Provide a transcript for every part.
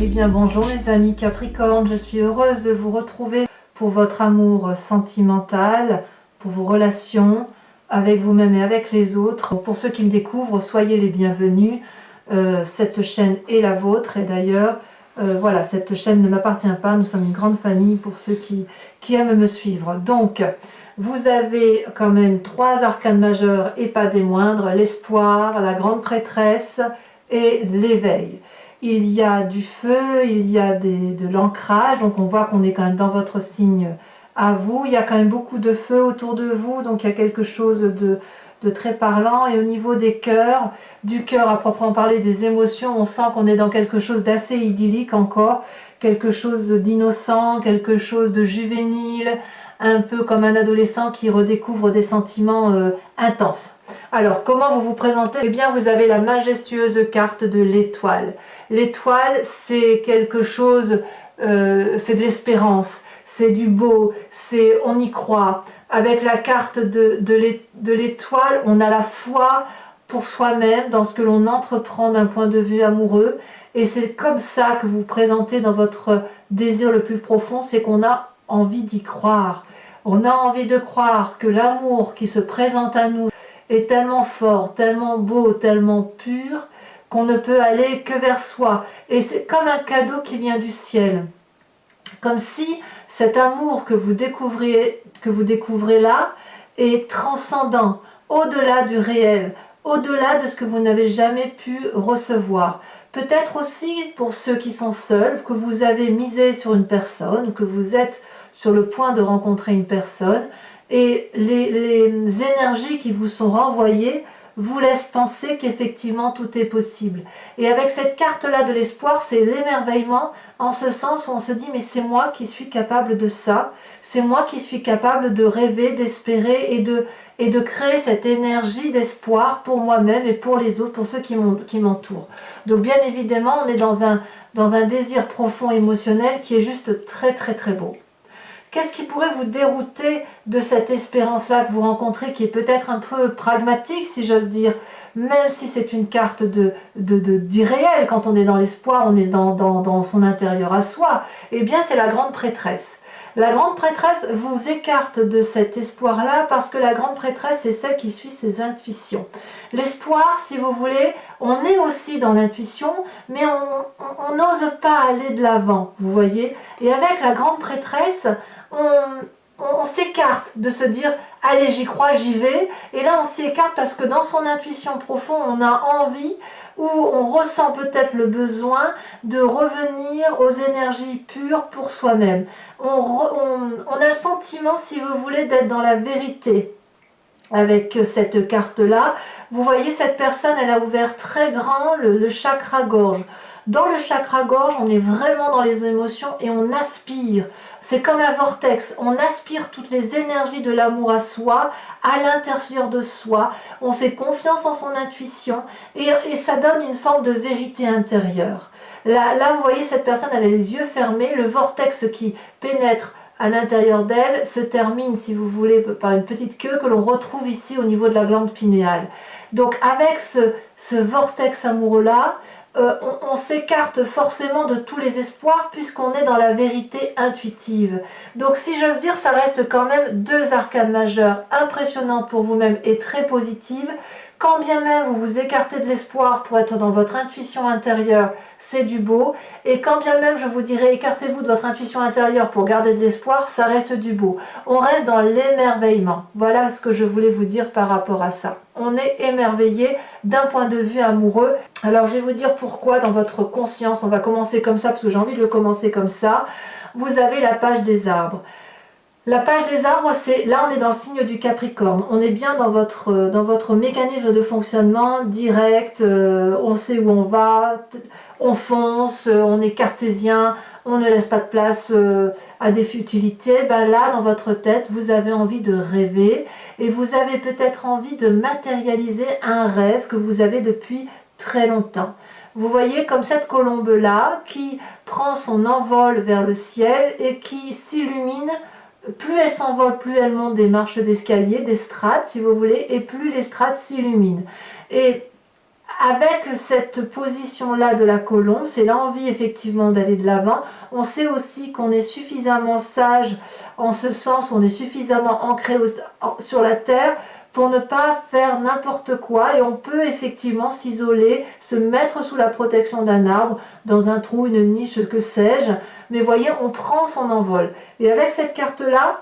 Eh bien bonjour mes amis Capricorne, je suis heureuse de vous retrouver pour votre amour sentimental, pour vos relations avec vous-même et avec les autres. Pour ceux qui me découvrent, soyez les bienvenus. Cette chaîne est la vôtre et d'ailleurs, voilà, cette chaîne ne m'appartient pas, nous sommes une grande famille pour ceux qui aiment me suivre. Donc, vous avez quand même 3 arcanes majeurs et pas des moindres, l'espoir, la grande prêtresse et l'éveil. Il y a du feu, il y a de l'ancrage, donc on voit qu'on est quand même dans votre signe à vous. Il y a quand même beaucoup de feu autour de vous, donc il y a quelque chose de très parlant. Et au niveau des cœurs, du cœur à proprement parler, des émotions, on sent qu'on est dans quelque chose d'assez idyllique encore, quelque chose d'innocent, quelque chose de juvénile, un peu comme un adolescent qui redécouvre des sentiments intenses. Alors, comment vous vous présentez? Eh bien, vous avez la majestueuse carte de l'étoile. L'étoile, c'est quelque chose, c'est de l'espérance, c'est du beau, c'est on y croit. Avec la carte de l'étoile, on a la foi pour soi-même dans ce que l'on entreprend d'un point de vue amoureux. Et c'est comme ça que vous vous présentez dans votre désir le plus profond, c'est qu'on a envie d'y croire. On a envie de croire que l'amour qui se présente à nous est tellement fort, tellement beau, tellement pur, qu'on ne peut aller que vers soi. Et c'est comme un cadeau qui vient du ciel. Comme si cet amour que vous découvrez là est transcendant, au-delà du réel, au-delà de ce que vous n'avez jamais pu recevoir. Peut-être aussi pour ceux qui sont seuls, que vous avez misé sur une personne, ou que vous êtes sur le point de rencontrer une personne, et les énergies qui vous sont renvoyées vous laissent penser qu'effectivement tout est possible. Et avec cette carte-là de l'espoir, c'est l'émerveillement, en ce sens où on se dit mais c'est moi qui suis capable de ça, c'est moi qui suis capable de rêver, d'espérer et de créer cette énergie d'espoir pour moi-même et pour les autres, pour ceux qui m'entourent. Donc bien évidemment, on est dans un désir profond émotionnel qui est juste très très très beau. Qu'est-ce qui pourrait vous dérouter de cette espérance-là que vous rencontrez, qui est peut-être un peu pragmatique, si j'ose dire, même si c'est une carte d'irréel, quand on est dans l'espoir, on est dans son intérieur à soi, eh bien c'est la grande prêtresse. La grande prêtresse vous écarte de cet espoir-là parce que la grande prêtresse est celle qui suit ses intuitions. L'espoir, si vous voulez, on est aussi dans l'intuition, mais on n'ose pas aller de l'avant, vous voyez. Et avec la grande prêtresse, on s'écarte de se dire « allez, j'y crois, j'y vais ». Et là, on s'y écarte parce que dans son intuition profonde, on a envie ou on ressent peut-être le besoin de revenir aux énergies pures pour soi-même. On a le sentiment, si vous voulez, d'être dans la vérité. Avec cette carte-là, vous voyez, cette personne, elle a ouvert très grand le chakra gorge. Dans le chakra gorge, on est vraiment dans les émotions et on aspire. C'est comme un vortex, on aspire toutes les énergies de l'amour à soi, à l'intérieur de soi, on fait confiance en son intuition et ça donne une forme de vérité intérieure. Là, vous voyez, cette personne, elle a les yeux fermés, le vortex qui pénètre à l'intérieur d'elle se termine, si vous voulez, par une petite queue que l'on retrouve ici au niveau de la glande pinéale. Donc avec ce vortex amoureux-là, on s'écarte forcément de tous les espoirs puisqu'on est dans la vérité intuitive. Donc si j'ose dire, ça reste quand même 2 arcanes majeures impressionnantes pour vous-même et très positives. Quand bien même vous vous écartez de l'espoir pour être dans votre intuition intérieure, c'est du beau. Et quand bien même je vous dirais écartez-vous de votre intuition intérieure pour garder de l'espoir, ça reste du beau. On reste dans l'émerveillement. Voilà ce que je voulais vous dire par rapport à ça. On est émerveillé d'un point de vue amoureux. Alors je vais vous dire pourquoi dans votre conscience, on va commencer comme ça parce que j'ai envie de le commencer comme ça. Vous avez la page des arbres. La page des arbres, c'est là on est dans le signe du Capricorne. On est bien dans votre mécanisme de fonctionnement direct, on sait où on va, on fonce, on est cartésien, on ne laisse pas de place à des futilités. Ben là, dans votre tête, vous avez envie de rêver et vous avez peut-être envie de matérialiser un rêve que vous avez depuis très longtemps. Vous voyez comme cette colombe-là qui prend son envol vers le ciel et qui s'illumine. Plus elle s'envole, plus elle monte des marches d'escalier, des strates si vous voulez, et plus les strates s'illuminent. Et avec cette position-là de la colombe, c'est l'envie effectivement d'aller de l'avant. On sait aussi qu'on est suffisamment sage en ce sens, on est suffisamment ancré sur la terre pour ne pas faire n'importe quoi, et on peut effectivement s'isoler, se mettre sous la protection d'un arbre, dans un trou, une niche, que sais-je. Mais voyez, on prend son envol. Et avec cette carte-là,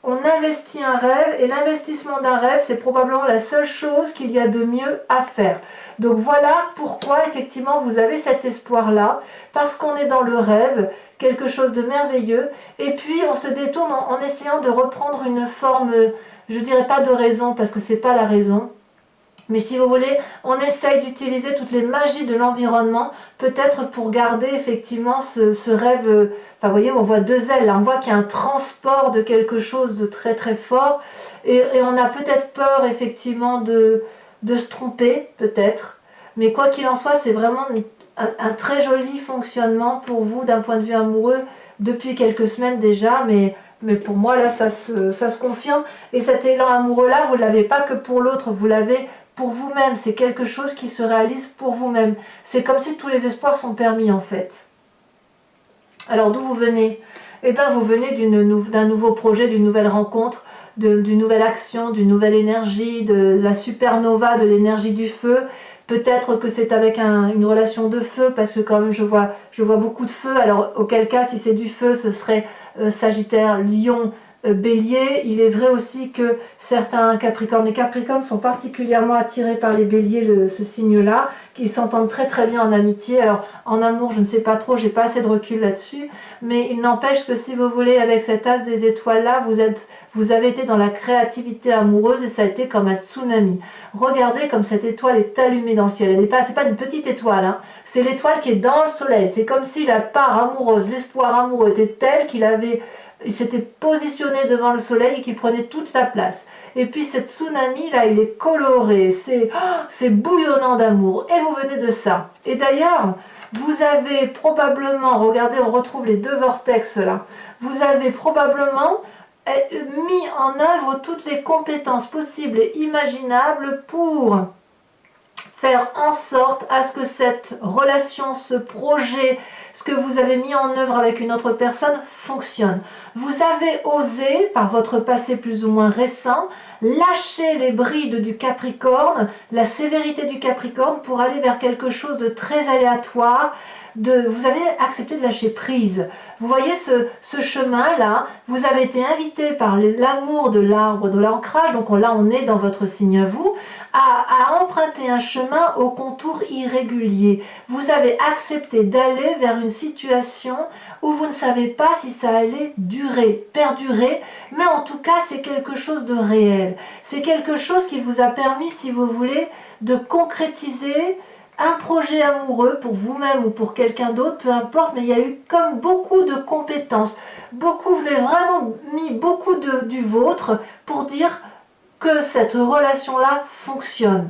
on investit un rêve, et l'investissement d'un rêve, c'est probablement la seule chose qu'il y a de mieux à faire. Donc voilà pourquoi effectivement vous avez cet espoir-là, parce qu'on est dans le rêve, quelque chose de merveilleux, et puis on se détourne en essayant de reprendre une forme, je dirais pas de raison, parce que c'est pas la raison, mais si vous voulez, on essaye d'utiliser toutes les magies de l'environnement, peut-être pour garder effectivement ce rêve. Enfin, vous voyez, on voit deux ailes, là, on voit qu'il y a un transport de quelque chose de très très fort, et on a peut-être peur effectivement de se tromper, peut-être. Mais quoi qu'il en soit, c'est vraiment un très joli fonctionnement pour vous d'un point de vue amoureux depuis quelques semaines déjà, mais pour moi, là, ça se confirme. Et cet élan amoureux-là, vous ne l'avez pas que pour l'autre, vous l'avez pour vous-même. C'est quelque chose qui se réalise pour vous-même. C'est comme si tous les espoirs sont permis, en fait. Alors, d'où vous venez? Eh bien, vous venez d'un nouveau projet, d'une nouvelle rencontre, d'une nouvelle action, d'une nouvelle énergie, de la supernova, de l'énergie du feu. Peut-être que c'est avec une relation de feu, parce que quand même je vois beaucoup de feu. Alors auquel cas, si c'est du feu, ce serait Sagittaire, Lion, Bélier. Il est vrai aussi que certains Capricornes et Capricornes sont particulièrement attirés par les Béliers, ce signe-là, qu'ils s'entendent très très bien en amitié. Alors en amour, je ne sais pas trop, j'ai pas assez de recul là-dessus, mais il n'empêche que si vous voulez, avec cet as des étoiles-là, vous avez été dans la créativité amoureuse, et ça a été comme un tsunami. Regardez comme cette étoile est allumée dans le ciel. C'est pas une petite étoile, hein. C'est l'étoile qui est dans le soleil. C'est comme si la part amoureuse, l'espoir amoureux était tel il s'était positionné devant le soleil et qu'il prenait toute la place. Et puis ce tsunami là, il est coloré, c'est bouillonnant d'amour, et vous venez de ça. Et d'ailleurs, vous avez probablement, regardez, on retrouve les deux vortex là, vous avez probablement mis en œuvre toutes les compétences possibles et imaginables pour faire en sorte à ce que cette relation, ce projet, ce que vous avez mis en œuvre avec une autre personne fonctionne. Vous avez osé, par votre passé plus ou moins récent, lâcher les brides du Capricorne, la sévérité du Capricorne, pour aller vers quelque chose de très aléatoire. Vous avez accepté de lâcher prise. Vous voyez ce chemin-là, vous avez été invité par l'amour de l'arbre, de l'ancrage, donc là on est dans votre signe à vous, à emprunter un chemin au contour irrégulier. Vous avez accepté d'aller vers une situation où vous ne savez pas si ça allait durer, perdurer, mais en tout cas c'est quelque chose de réel. C'est quelque chose qui vous a permis, si vous voulez, de concrétiser un projet amoureux pour vous-même ou pour quelqu'un d'autre, peu importe, mais il y a eu comme beaucoup de compétences. Vous avez vraiment mis beaucoup du vôtre pour dire que cette relation-là fonctionne.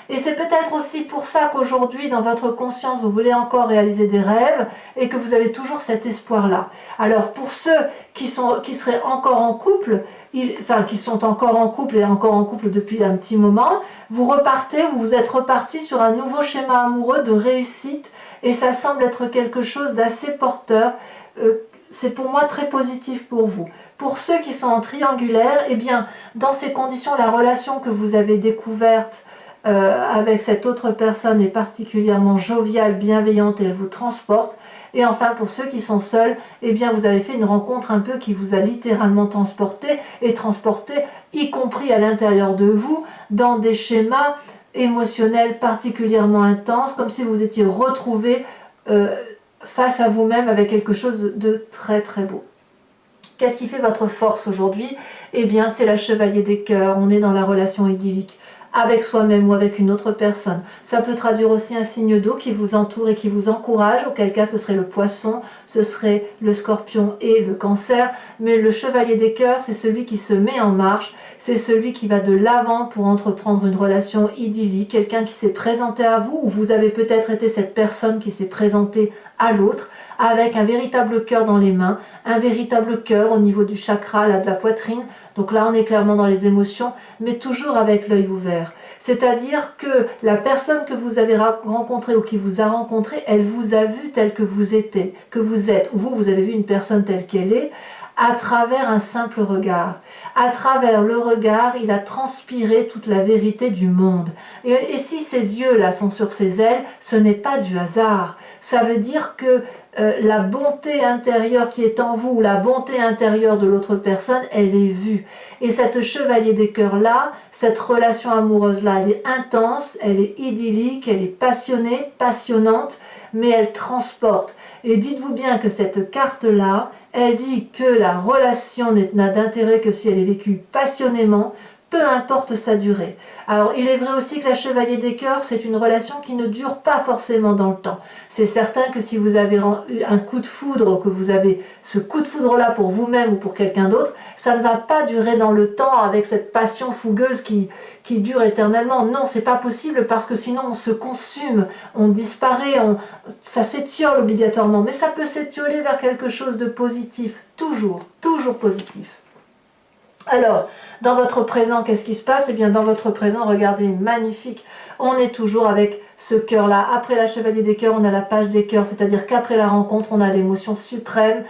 Et c'est peut-être aussi pour ça qu'aujourd'hui, dans votre conscience, vous voulez encore réaliser des rêves et que vous avez toujours cet espoir-là. Alors, pour ceux qui seraient encore en couple, qui sont encore en couple et encore en couple depuis un petit moment, vous êtes reparti sur un nouveau schéma amoureux de réussite, et ça semble être quelque chose d'assez porteur. C'est pour moi très positif pour vous. Pour ceux qui sont en triangulaire, eh bien, dans ces conditions, la relation que vous avez découverte avec cette autre personne est particulièrement joviale, bienveillante, et elle vous transporte. Et enfin, pour ceux qui sont seuls, eh bien, vous avez fait une rencontre un peu qui vous a littéralement transporté, y compris à l'intérieur de vous, dans des schémas émotionnels particulièrement intenses, comme si vous étiez retrouvé face à vous-même avec quelque chose de très très beau. Qu'est-ce qui fait votre force aujourd'hui? Eh bien, c'est la chevalier des cœurs. On est dans la relation idyllique avec soi-même ou avec une autre personne. Ça peut traduire aussi un signe d'eau qui vous entoure et qui vous encourage, auquel cas ce serait le poisson, ce serait le scorpion et le cancer. Mais le chevalier des cœurs, c'est celui qui se met en marche, c'est celui qui va de l'avant pour entreprendre une relation idyllique, quelqu'un qui s'est présenté à vous, ou vous avez peut-être été cette personne qui s'est présentée à l'autre, avec un véritable cœur dans les mains, un véritable cœur au niveau du chakra, là, de la poitrine. Donc là, on est clairement dans les émotions, mais toujours avec l'œil ouvert. C'est-à-dire que la personne que vous avez rencontrée ou qui vous a rencontré, elle vous a vu tel que vous êtes, ou vous avez vu une personne telle qu'elle est, à travers un simple regard. À travers le regard, il a transpiré toute la vérité du monde. Et si ces yeux-là sont sur ses ailes, ce n'est pas du hasard. Ça veut dire que la bonté intérieure qui est en vous, ou la bonté intérieure de l'autre personne, elle est vue. Et cette chevalier des cœurs-là, cette relation amoureuse-là, elle est intense, elle est idyllique, elle est passionnée, passionnante, mais elle transporte. Et dites-vous bien que cette carte-là, elle dit que la relation n'a d'intérêt que si elle est vécue passionnément, peu importe sa durée. Alors, il est vrai aussi que la chevalier des cœurs, c'est une relation qui ne dure pas forcément dans le temps. C'est certain que si vous avez eu un coup de foudre, que vous avez ce coup de foudre-là pour vous-même ou pour quelqu'un d'autre, ça ne va pas durer dans le temps avec cette passion fougueuse qui dure éternellement. Non, c'est pas possible parce que sinon on se consume, on disparaît, ça s'étiole obligatoirement. Mais ça peut s'étioler vers quelque chose de positif, toujours, toujours positif. Alors, dans votre présent, qu'est-ce qui se passe? Eh bien, dans votre présent, regardez, magnifique. On est toujours avec ce cœur-là. Après la chevalier des cœurs, on a la page des cœurs, c'est-à-dire qu'après la rencontre, on a l'émotion suprême,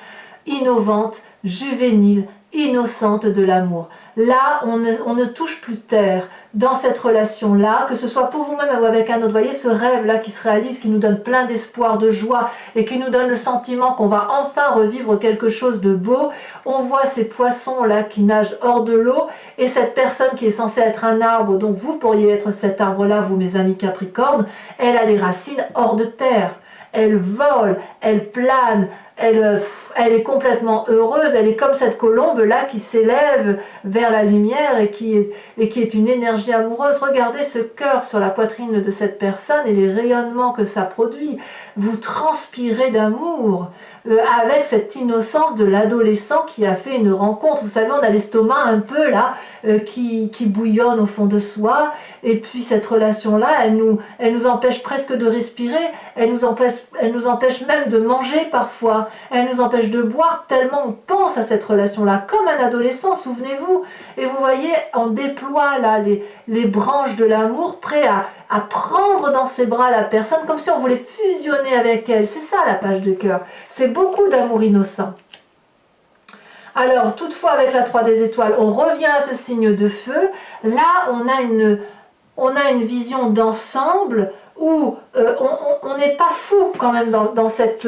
innovante, juvénile, innocente de l'amour. Là, on ne touche plus terre dans cette relation-là, que ce soit pour vous-même ou avec un autre. Vous voyez ce rêve-là qui se réalise, qui nous donne plein d'espoir, de joie, et qui nous donne le sentiment qu'on va enfin revivre quelque chose de beau. On voit ces poissons-là qui nagent hors de l'eau, et cette personne qui est censée être un arbre, dont vous pourriez être cet arbre-là, vous mes amis Capricorne, elle a les racines hors de terre. Elle vole, elle plane, elle est complètement heureuse, elle est comme cette colombe-là qui s'élève vers la lumière et qui est une énergie amoureuse. Regardez ce cœur sur la poitrine de cette personne et les rayonnements que ça produit. Vous transpirez d'amour avec cette innocence de l'adolescent qui a fait une rencontre. Vous savez, on a l'estomac un peu là qui bouillonne au fond de soi, et puis cette relation-là, elle nous empêche presque de respirer, elle nous empêche même de manger parfois, elle nous empêche de boire tellement on pense à cette relation-là, comme un adolescent, souvenez-vous. Et vous voyez, on déploie là les branches de l'amour, prêt à prendre dans ses bras la personne, comme si on voulait fusionner avec elle. C'est ça la page de cœur, c'est beaucoup d'amour innocent. Alors, toutefois, avec la 3 des étoiles, on revient à ce signe de feu. Là, on a une vision d'ensemble où on n'est pas fou quand même dans cette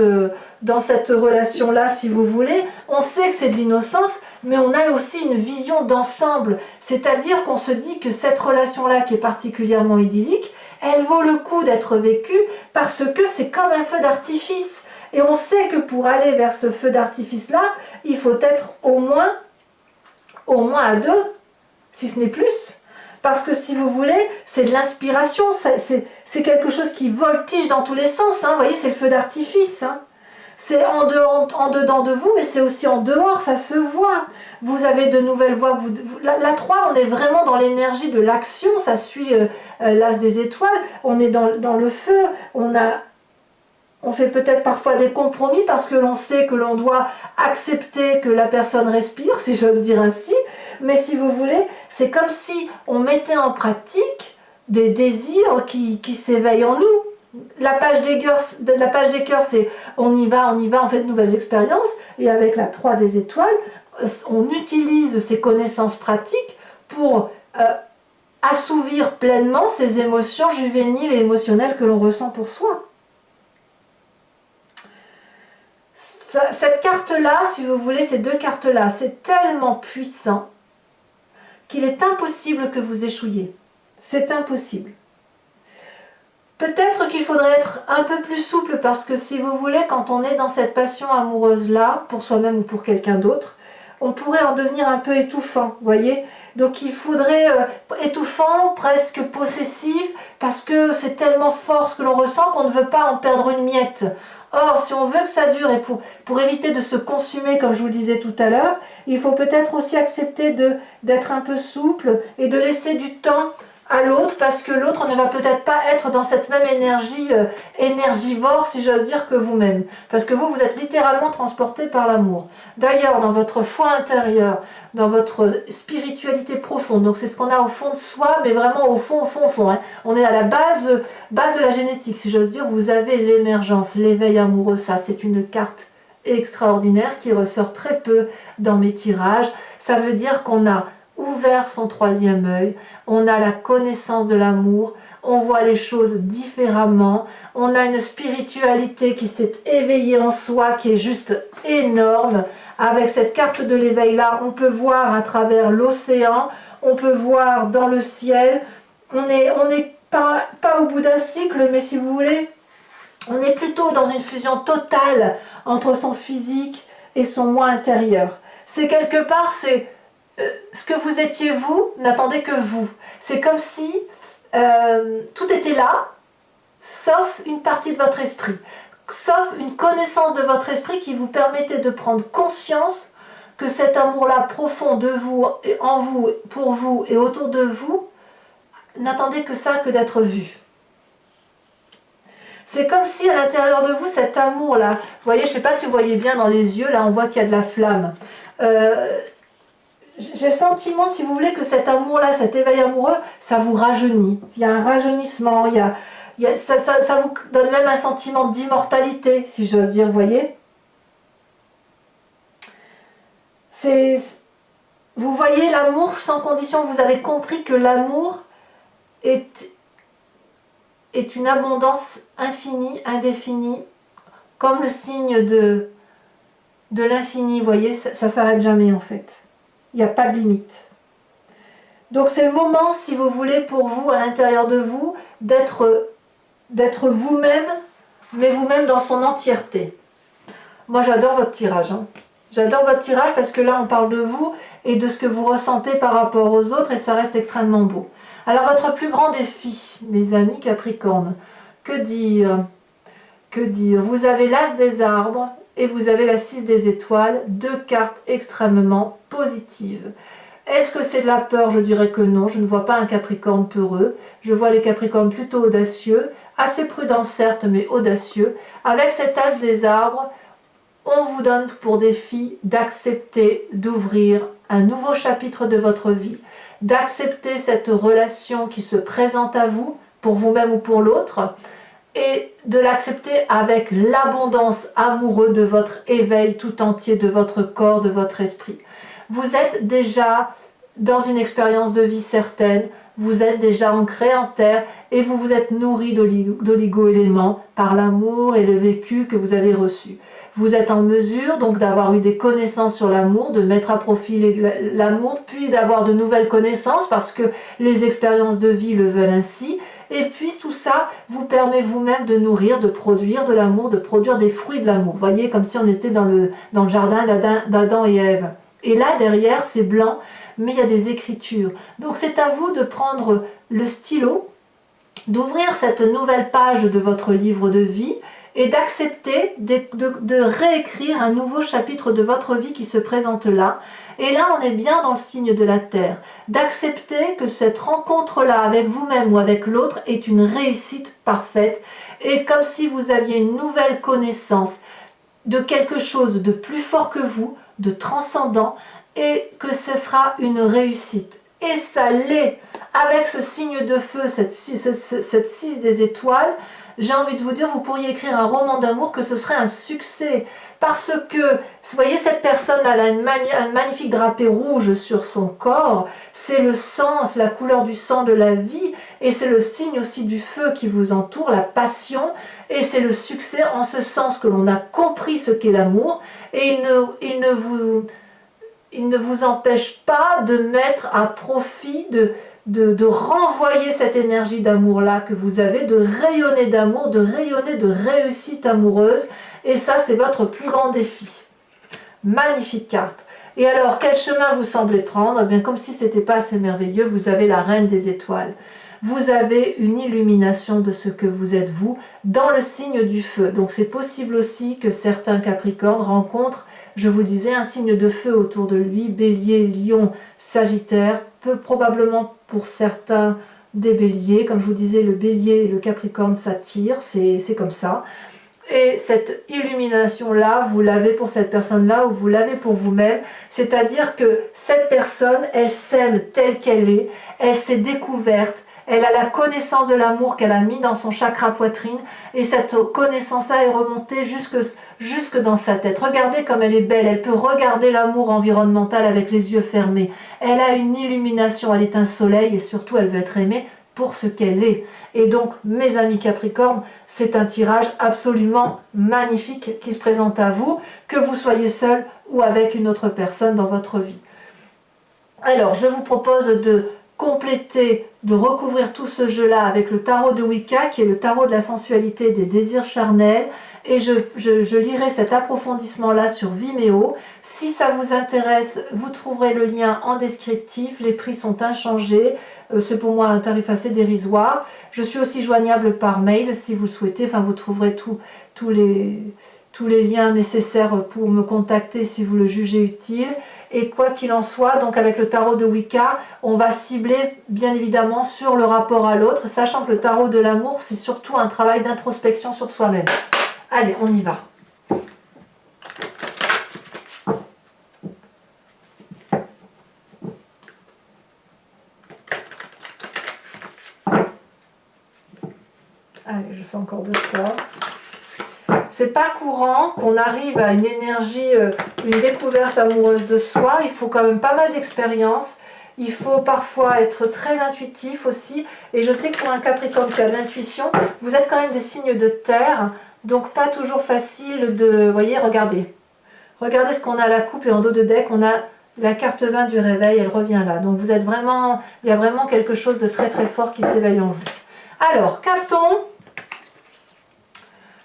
relation-là, si vous voulez. On sait que c'est de l'innocence, mais on a aussi une vision d'ensemble. C'est-à-dire qu'on se dit que cette relation-là, qui est particulièrement idyllique, elle vaut le coup d'être vécue parce que c'est comme un feu d'artifice. Et on sait que pour aller vers ce feu d'artifice-là, il faut être au moins à 2, si ce n'est plus. Parce que si vous voulez, c'est de l'inspiration, c'est quelque chose qui voltige dans tous les sens. Hein. Vous voyez, c'est le feu d'artifice. Hein. C'est en dedans de vous, mais c'est aussi en dehors, ça se voit. Vous avez de nouvelles voix. La 3, on est vraiment dans l'énergie de l'action, ça suit l'as des étoiles. On est dans le feu, on fait peut-être parfois des compromis parce que l'on sait que l'on doit accepter que la personne respire, si j'ose dire ainsi. Mais si vous voulez, c'est comme si on mettait en pratique des désirs qui s'éveillent en nous. La page des cœurs, c'est on y va, on fait de nouvelles expériences. Et avec la 3 des étoiles, on utilise ces connaissances pratiques pour assouvir pleinement ces émotions juvéniles et émotionnelles que l'on ressent pour soi. Cette carte-là, si vous voulez, ces deux cartes-là, c'est tellement puissant qu'il est impossible que vous échouiez. C'est impossible. Peut-être qu'il faudrait être un peu plus souple parce que si vous voulez, quand on est dans cette passion amoureuse-là, pour soi-même ou pour quelqu'un d'autre, on pourrait en devenir un peu étouffant, vous voyez. Donc il faudrait étouffant, presque possessif, parce que c'est tellement fort ce que l'on ressent qu'on ne veut pas en perdre une miette. Or, si on veut que ça dure et pour éviter de se consumer, comme je vous le disais tout à l'heure, il faut peut-être aussi accepter d'être un peu souple et de laisser du temps à l'autre, parce que l'autre ne va peut-être pas être dans cette même énergie énergivore, si j'ose dire, que vous-même. Parce que vous êtes littéralement transporté par l'amour. D'ailleurs, dans votre foi intérieure, dans votre spiritualité profonde, donc c'est ce qu'on a au fond de soi, mais vraiment au fond, hein. On est à la base de la génétique, si j'ose dire, vous avez l'émergence, l'éveil amoureux, ça c'est une carte extraordinaire qui ressort très peu dans mes tirages. Ça veut dire qu'on a ouvert son troisième œil, on a la connaissance de l'amour, on voit les choses différemment, on a une spiritualité qui s'est éveillée en soi, qui est juste énorme. Avec cette carte de l'éveil là, on peut voir à travers l'océan, on peut voir dans le ciel, on n'est pas au bout d'un cycle, mais si vous voulez, on est plutôt dans une fusion totale entre son physique et son moi intérieur. C'est quelque part, c'est ce que vous étiez vous, n'attendez que vous. C'est comme si tout était là, sauf une partie de votre esprit, sauf une connaissance de votre esprit qui vous permettait de prendre conscience que cet amour-là profond de vous, en vous, pour vous et autour de vous, n'attendez que ça, que d'être vu. C'est comme si à l'intérieur de vous, cet amour-là, vous voyez, je ne sais pas si vous voyez bien dans les yeux, là on voit qu'il y a de la flamme. J'ai le sentiment, si vous voulez, que cet amour-là, cet éveil amoureux, ça vous rajeunit. Il y a un rajeunissement, ça vous donne même un sentiment d'immortalité, si j'ose dire, vous voyez. Vous voyez l'amour sans condition, vous avez compris que l'amour est une abondance infinie, indéfinie, comme le signe de l'infini, vous voyez, ça ne s'arrête jamais en fait. Il n'y a pas de limite. Donc c'est le moment, si vous voulez, pour vous, à l'intérieur de vous, d'être vous-même, mais vous-même dans son entièreté. Moi j'adore votre tirage. Hein. J'adore votre tirage parce que là on parle de vous et de ce que vous ressentez par rapport aux autres et ça reste extrêmement beau. Alors votre plus grand défi, mes amis Capricorne, que dire? Que dire? Vous avez l'As des arbres et vous avez la 6 des étoiles, deux cartes extrêmement positives. Est-ce que c'est de la peur? Je dirais que non, je ne vois pas un Capricorne peureux, je vois les Capricornes plutôt audacieux, assez prudents certes, mais audacieux. Avec cet As des arbres, on vous donne pour défi d'accepter d'ouvrir un nouveau chapitre de votre vie, d'accepter cette relation qui se présente à vous, pour vous-même ou pour l'autre, et de l'accepter avec l'abondance amoureuse de votre éveil tout entier, de votre corps, de votre esprit. Vous êtes déjà dans une expérience de vie certaine, vous êtes déjà ancré en terre et vous vous êtes nourri d'oligo-éléments par l'amour et le vécu que vous avez reçu. Vous êtes en mesure donc d'avoir eu des connaissances sur l'amour, de mettre à profit l'amour, puis d'avoir de nouvelles connaissances parce que les expériences de vie le veulent ainsi. Et puis tout ça vous permet vous-même de nourrir, de produire de l'amour, de produire des fruits de l'amour. Vous voyez, comme si on était dans le jardin d'Adam et Ève. Et là, derrière, c'est blanc, mais il y a des écritures. Donc c'est à vous de prendre le stylo, d'ouvrir cette nouvelle page de votre livre de vie et d'accepter de réécrire un nouveau chapitre de votre vie qui se présente là. Et là, on est bien dans le signe de la Terre. D'accepter que cette rencontre-là avec vous-même ou avec l'autre est une réussite parfaite. Et comme si vous aviez une nouvelle connaissance de quelque chose de plus fort que vous, de transcendant, et que ce sera une réussite. Et ça l'est. Avec ce signe de feu, cette 6 des étoiles, j'ai envie de vous dire, vous pourriez écrire un roman d'amour que ce serait un succès. Parce que, vous voyez, cette personne-là, elle a un magnifique drapé rouge sur son corps. C'est le sang, c'est la couleur du sang de la vie. Et c'est le signe aussi du feu qui vous entoure, la passion. Et c'est le succès en ce sens que l'on a compris ce qu'est l'amour. Et il ne vous empêche pas de mettre à profit, de renvoyer cette énergie d'amour-là que vous avez, de rayonner d'amour, de rayonner de réussite amoureuse. Et ça, c'est votre plus grand défi. Magnifique carte. Et alors, quel chemin vous semblez prendre? Eh bien, comme si ce n'était pas assez merveilleux, vous avez la reine des étoiles. Vous avez une illumination de ce que vous êtes vous dans le signe du feu. Donc, c'est possible aussi que certains Capricornes rencontrent, je vous le disais, un signe de feu autour de lui, Bélier, Lion, Sagittaire, peu probablement pour certains des béliers. Comme je vous disais, le bélier et le capricorne s'attirent, c'est comme ça. Et cette illumination-là, vous l'avez pour cette personne-là ou vous l'avez pour vous-même. C'est-à-dire que cette personne, elle s'aime telle qu'elle est, elle s'est découverte, elle a la connaissance de l'amour qu'elle a mis dans son chakra poitrine et cette connaissance-là est remontée jusque dans sa tête. Regardez comme elle est belle, elle peut regarder l'amour environnemental avec les yeux fermés. Elle a une illumination, elle est un soleil et surtout elle veut être aimée pour ce qu'elle est. Et donc, mes amis Capricorne, c'est un tirage absolument magnifique qui se présente à vous, que vous soyez seul ou avec une autre personne dans votre vie. Alors, je vous propose de compléter, de recouvrir tout ce jeu-là avec le tarot de Wicca, qui est le tarot de la sensualité et des désirs charnels. Et je lirai cet approfondissement-là sur Vimeo. Si ça vous intéresse, vous trouverez le lien en descriptif. Les prix sont inchangés. C'est pour moi un tarif assez dérisoire. Je suis aussi joignable par mail si vous le souhaitez. Enfin, vous trouverez tous les liens nécessaires pour me contacter si vous le jugez utile. Et quoi qu'il en soit, donc avec le tarot de Wicca, on va cibler bien évidemment sur le rapport à l'autre, sachant que le tarot de l'amour, c'est surtout un travail d'introspection sur soi-même. Allez, on y va. Allez, je fais encore 2 fois. C'est pas courant qu'on arrive à une énergie, une découverte amoureuse de soi. Il faut quand même pas mal d'expérience. Il faut parfois être très intuitif aussi. Et je sais que pour un Capricorne qui a de l'intuition, vous êtes quand même des signes de terre. Donc pas toujours facile de... Vous voyez, regardez. Regardez ce qu'on a à la coupe et en dos de deck, on a la carte 20 du réveil, elle revient là. Donc vous êtes vraiment... Il y a vraiment quelque chose de très très fort qui s'éveille en vous. Alors, qu'a-t-on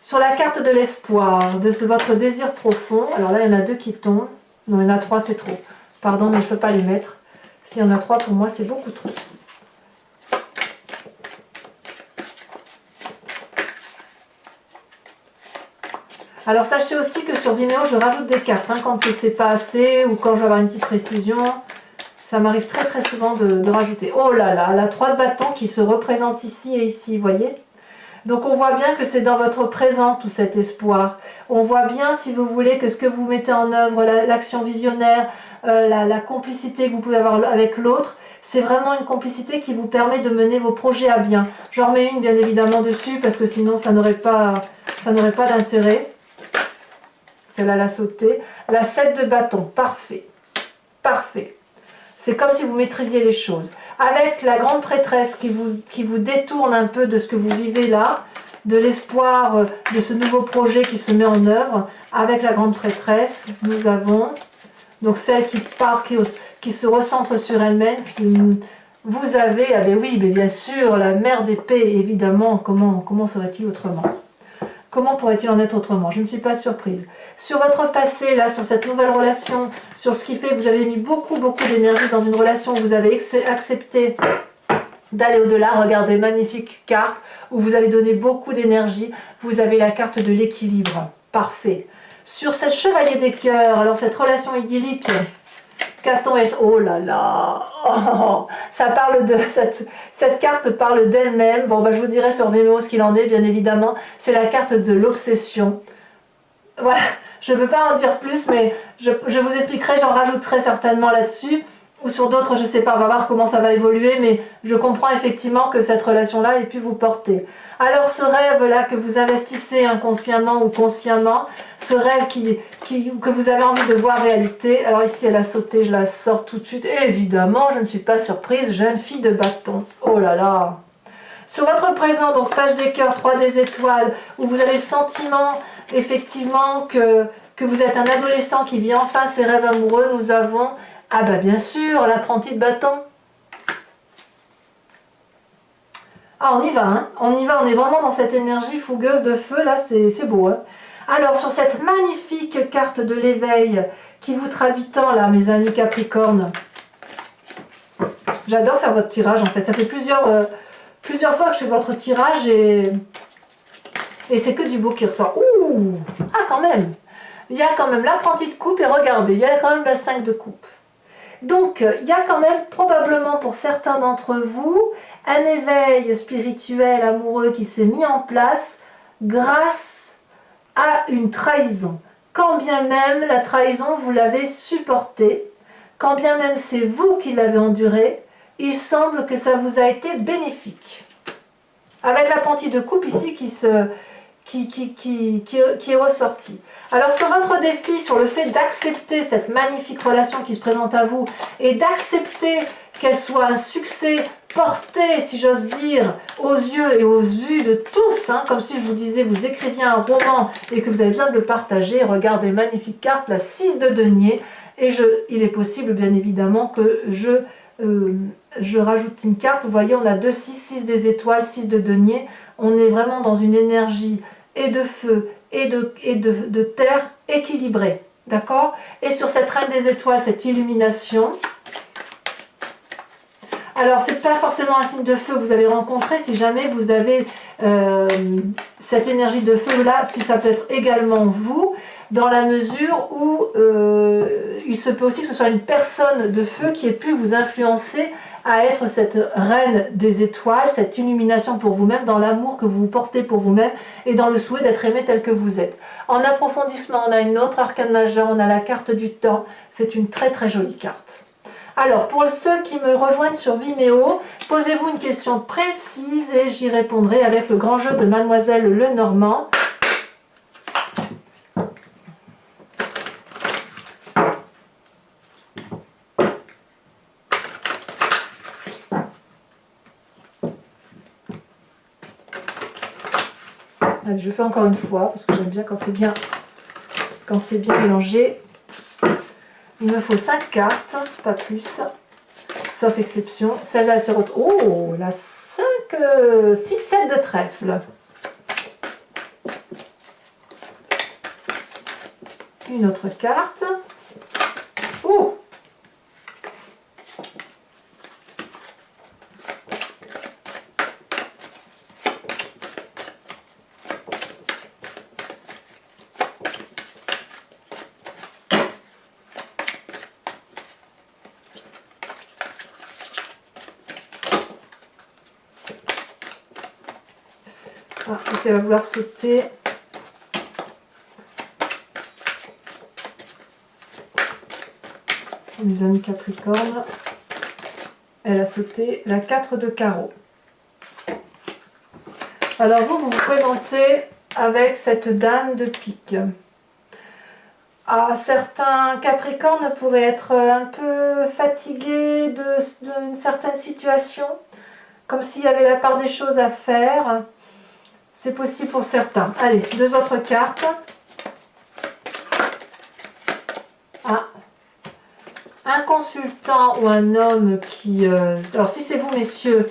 sur la carte de l'espoir, de votre désir profond? Alors là, il y en a 2 qui tombent. Non, il y en a 3, c'est trop. Pardon, mais je ne peux pas les mettre. S'il y en a 3, pour moi, c'est beaucoup trop. Alors, sachez aussi que sur Vimeo, je rajoute des cartes. Quand c'est pas assez ou quand je vais avoir une petite précision, ça m'arrive très très souvent de rajouter. Oh là là, la 3 de bâton qui se représente ici et ici, vous voyez? Donc on voit bien que c'est dans votre présent tout cet espoir. On voit bien, si vous voulez, que ce que vous mettez en œuvre, l'action visionnaire, la complicité que vous pouvez avoir avec l'autre, c'est vraiment une complicité qui vous permet de mener vos projets à bien. J'en remets une bien évidemment dessus parce que sinon ça n'aurait pas d'intérêt. Celle-là l'a sauté. La 7 de bâton, parfait. Parfait. C'est comme si vous maîtrisiez les choses. Avec la grande prêtresse qui vous détourne un peu de ce que vous vivez là, de l'espoir de ce nouveau projet qui se met en œuvre, avec la grande prêtresse, nous avons donc celle qui part, qui se recentre sur elle-même. Vous avez, ah ben oui, mais bien sûr, la mère d'épée, évidemment, comment serait-il autrement? Comment pourrait-il en être autrement? Je ne suis pas surprise. Sur votre passé, là, sur cette nouvelle relation, sur ce qui fait que vous avez mis beaucoup d'énergie dans une relation où vous avez accepté d'aller au-delà. Regardez, magnifique carte où vous avez donné beaucoup d'énergie. Vous avez la carte de l'équilibre. Parfait. Sur cette chevalier des cœurs, alors cette relation idyllique, qu'a-t-on? Oh là là, oh, ça parle de cette carte parle d'elle-même. Bon, je vous dirai sur Vimeo ce qu'il en est, bien évidemment. C'est la carte de l'obsession. Voilà, je ne peux pas en dire plus, mais je vous expliquerai, j'en rajouterai certainement là-dessus. Ou sur d'autres, je ne sais pas, on va voir comment ça va évoluer, mais je comprends effectivement que cette relation-là ait pu vous porter. Alors ce rêve-là que vous investissez inconsciemment ou consciemment, ce rêve que vous avez envie de voir réalité, alors ici elle a sauté, je la sors tout de suite, et évidemment je ne suis pas surprise, jeune fille de bâton, oh là là. Sur votre présent, donc page des cœurs, 3 des étoiles, où vous avez le sentiment effectivement que vous êtes un adolescent qui vit enfin ses rêves amoureux, nous avons, ah bah bien sûr, l'apprenti de bâton. Ah, on y va, hein. On y va, on est vraiment dans cette énergie fougueuse de feu, là, c'est beau, hein. Alors, sur cette magnifique carte de l'éveil qui vous traduit tant, là, mes amis Capricorne, j'adore faire votre tirage, en fait. Ça fait plusieurs fois que je fais votre tirage et c'est que du beau qui ressort. Ouh! Ah, quand même! Il y a quand même l'apprenti de coupe et regardez, il y a quand même la 5 de coupe. Donc, il y a quand même, probablement pour certains d'entre vous, un éveil spirituel amoureux qui s'est mis en place grâce à une trahison. Quand bien même la trahison, vous l'avez supportée, quand bien même c'est vous qui l'avez endurée, il semble que ça vous a été bénéfique. Avec la pentie de coupe ici qui est ressortie. Alors sur votre défi, sur le fait d'accepter cette magnifique relation qui se présente à vous et d'accepter qu'elle soit un succès porté, si j'ose dire, aux yeux et aux vues de tous, hein, comme si je vous disais, vous écriviez un roman et que vous avez besoin de le partager. Regardez, magnifique carte, la 6 de denier, et il est possible bien évidemment que je rajoute une carte. Vous voyez, on a 2 6, 6 des étoiles, 6 de denier. On est vraiment dans une énergie et de feu et de terre équilibrée, d'accord? Et sur cette reine des étoiles, cette illumination, alors c'est pas forcément un signe de feu que vous avez rencontré, si jamais vous avez cette énergie de feu là, si ça peut être également vous, dans la mesure où il se peut aussi que ce soit une personne de feu qui ait pu vous influencer à être cette reine des étoiles, cette illumination pour vous-même, dans l'amour que vous portez pour vous-même et dans le souhait d'être aimé tel que vous êtes. En approfondissement, on a une autre arcane majeure, on a la carte du temps. C'est une très très jolie carte. Alors, pour ceux qui me rejoignent sur Vimeo, posez-vous une question précise et j'y répondrai avec le grand jeu de Mademoiselle Lenormand. Allez, je le fais encore une fois parce que j'aime bien quand c'est bien mélangé. Il me faut 5 cartes, pas plus, sauf exception. Celle-là, c'est... Oh, la 5, 6, 7 de trèfle. Une autre carte. Oh! Ah, parce qu'elle va vouloir sauter. Mes amis Capricorne, elle a sauté la 4 de carreau. Alors vous vous présentez avec cette dame de pique. Ah, certains Capricornes pourraient être un peu fatigués d'une certaine situation, comme s'il y avait la part des choses à faire. C'est possible pour certains. Allez, 2 autres cartes. Ah. Un consultant ou un homme qui... alors si c'est vous messieurs,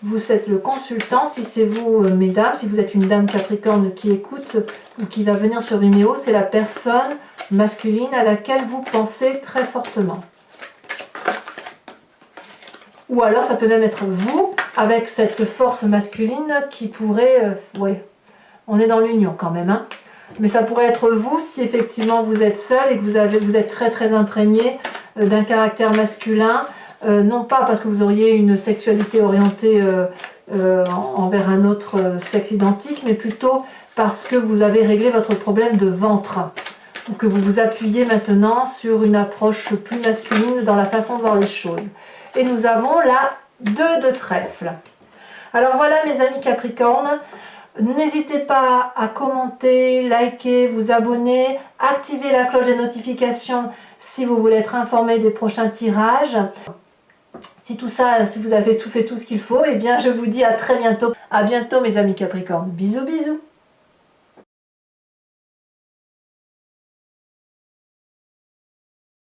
vous êtes le consultant. Si c'est vous mesdames, si vous êtes une dame Capricorne qui écoute ou qui va venir sur Vimeo, c'est la personne masculine à laquelle vous pensez très fortement. Ou alors ça peut même être vous, avec cette force masculine qui pourrait... ouais, on est dans l'union quand même, hein. Mais ça pourrait être vous si effectivement vous êtes seul et que vous êtes très très imprégné d'un caractère masculin. Non pas parce que vous auriez une sexualité orientée envers un autre sexe identique, mais plutôt parce que vous avez réglé votre problème de ventre. Ou que vous vous appuyez maintenant sur une approche plus masculine dans la façon de voir les choses. Et nous avons la 2 de trèfle. Alors voilà mes amis Capricorne, n'hésitez pas à commenter, liker, vous abonner, activer la cloche des notifications si vous voulez être informé des prochains tirages. Si tout ça, si vous avez fait tout ce qu'il faut, eh bien je vous dis à très bientôt. À bientôt mes amis Capricorne. Bisous bisous.